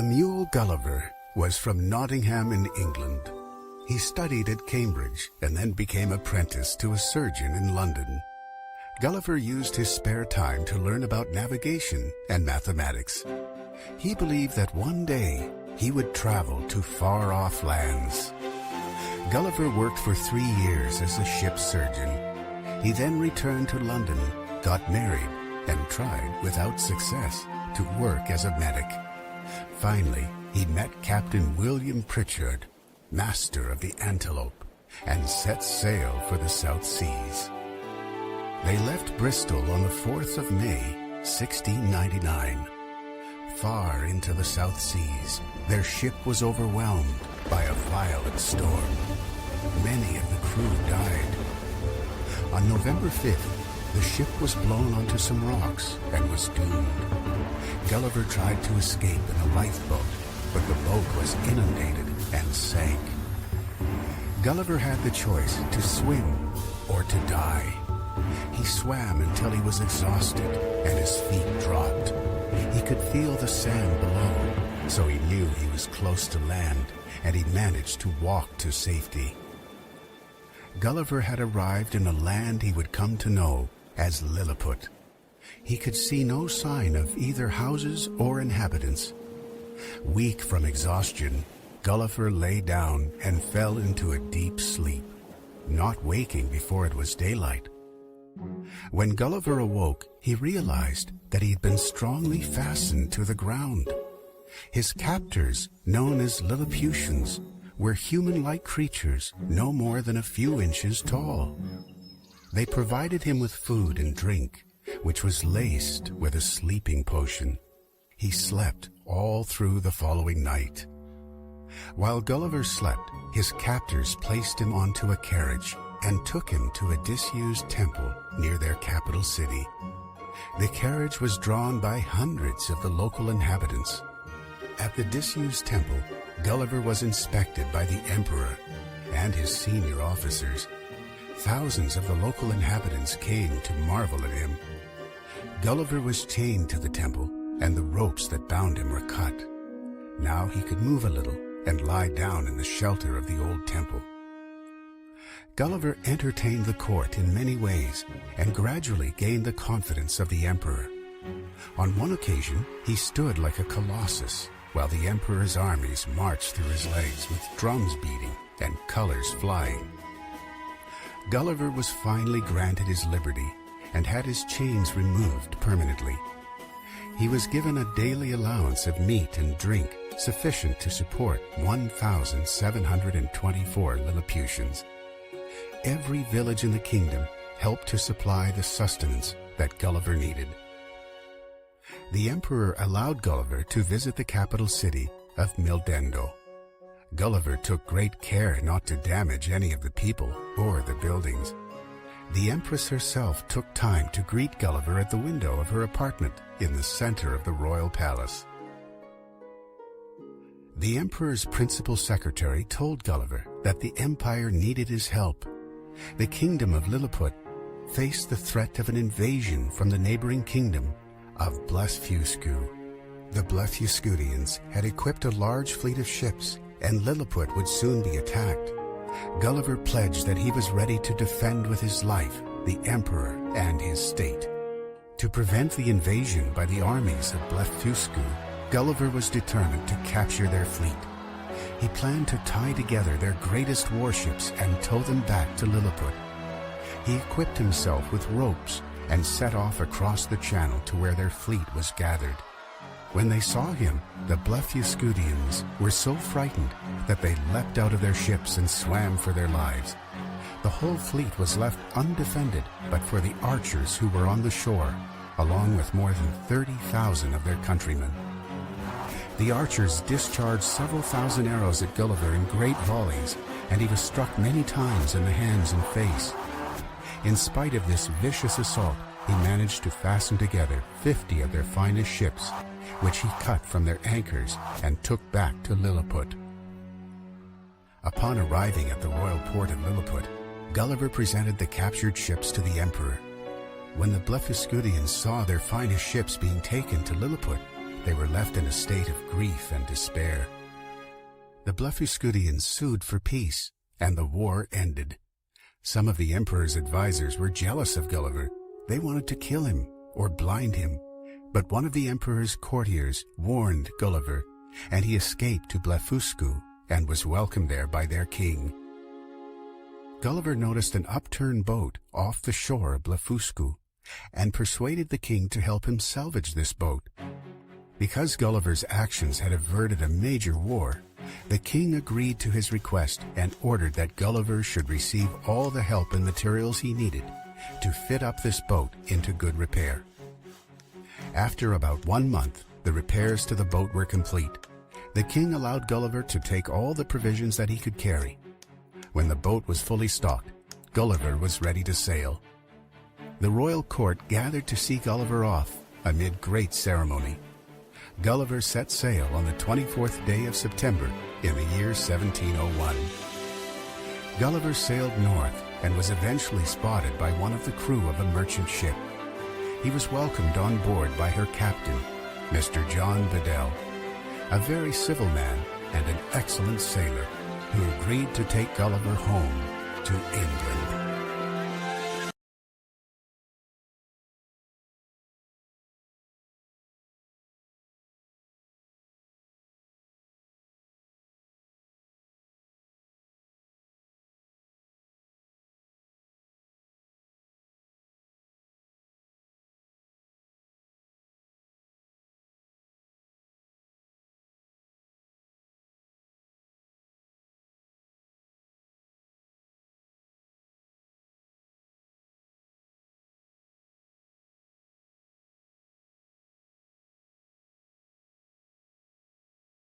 Samuel Gulliver was from Nottingham in England. He studied at Cambridge and then became apprenticed to a surgeon in London. Gulliver used his spare time to learn about navigation and mathematics. He believed that one day he would travel to far-off lands. Gulliver worked for 3 years as a ship's surgeon. He then returned to London, got married, and tried, without success, to work as a medic. Finally, he met Captain William Pritchard, master of the Antelope, and set sail for the South Seas. They left Bristol on the 4th of May, 1699. Far into the South Seas, their ship was overwhelmed by a violent storm. Many of the crew died. On November 5th, the ship was blown onto some rocks and was doomed. Gulliver tried to escape in a lifeboat, but the boat was inundated and sank. Gulliver had the choice to swim or to die. He swam until he was exhausted and his feet dropped. He could feel the sand below, so he knew he was close to land, and he managed to walk to safety. Gulliver had arrived in a land he would come to know as Lilliput. He could see no sign of either houses or inhabitants. Weak from exhaustion, Gulliver lay down and fell into a deep sleep, not waking before it was daylight. When Gulliver awoke, he realized that he had been strongly fastened to the ground. His captors, known as Lilliputians, were human-like creatures no more than a few inches tall. They provided him with food and drink, which was laced with a sleeping potion. He slept all through the following night. While Gulliver slept, his captors placed him onto a carriage and took him to a disused temple near their capital city. The carriage was drawn by hundreds of the local inhabitants. At the disused temple, Gulliver was inspected by the emperor and his senior officers. Thousands of the local inhabitants came to marvel at him. Gulliver was chained to the temple, and the ropes that bound him were cut. Now he could move a little and lie down in the shelter of the old temple. Gulliver entertained the court in many ways and gradually gained the confidence of the emperor. On one occasion, he stood like a colossus while the emperor's armies marched through his legs with drums beating and colors flying. Gulliver was finally granted his liberty and had his chains removed permanently. He was given a daily allowance of meat and drink sufficient to support 1,724 Lilliputians. Every village in the kingdom helped to supply the sustenance that Gulliver needed. The emperor allowed Gulliver to visit the capital city of Mildendo. Gulliver took great care not to damage any of the people or the buildings. The empress herself took time to greet Gulliver at the window of her apartment in the center of the royal palace. The emperor's principal secretary told Gulliver that the empire needed his help. The kingdom of Lilliput faced the threat of an invasion from the neighboring kingdom of Blefuscu. The Blefuscudians had equipped a large fleet of ships, and Lilliput would soon be attacked. Gulliver pledged that he was ready to defend with his life the emperor and his state. To prevent the invasion by the armies of Blefuscu, Gulliver was determined to capture their fleet. He planned to tie together their greatest warships and tow them back to Lilliput. He equipped himself with ropes and set off across the channel to where their fleet was gathered. When they saw him, the Blefuscudians were so frightened that they leapt out of their ships and swam for their lives. The whole fleet was left undefended but for the archers who were on the shore, along with more than 30,000 of their countrymen. The archers discharged several thousand arrows at Gulliver in great volleys, and he was struck many times in the hands and face. In spite of this vicious assault, he managed to fasten together 50 of their finest ships, which he cut from their anchors and took back to Lilliput. Upon arriving at the royal port of Lilliput, Gulliver presented the captured ships to the emperor. When the Blefuscudians saw their finest ships being taken to Lilliput, they were left in a state of grief and despair. The Blefuscudians sued for peace, and the war ended. Some of the emperor's advisors were jealous of Gulliver. They wanted to kill him or blind him, but one of the emperor's courtiers warned Gulliver, and he escaped to Blefuscu and was welcomed there by their king. Gulliver noticed an upturned boat off the shore of Blefuscu and persuaded the king to help him salvage this boat. Because Gulliver's actions had averted a major war, the king agreed to his request and ordered that Gulliver should receive all the help and materials he needed to fit up this boat into good repair. After about 1 month, the repairs to the boat were complete. The king allowed Gulliver to take all the provisions that he could carry. When the boat was fully stocked, Gulliver was ready to sail. The royal court gathered to see Gulliver off amid great ceremony. Gulliver set sail on the 24th day of September in the year 1701. Gulliver sailed north and was eventually spotted by one of the crew of a merchant ship. He was welcomed on board by her captain, Mr. John Bedell, a very civil man and an excellent sailor, who agreed to take Gulliver home to England.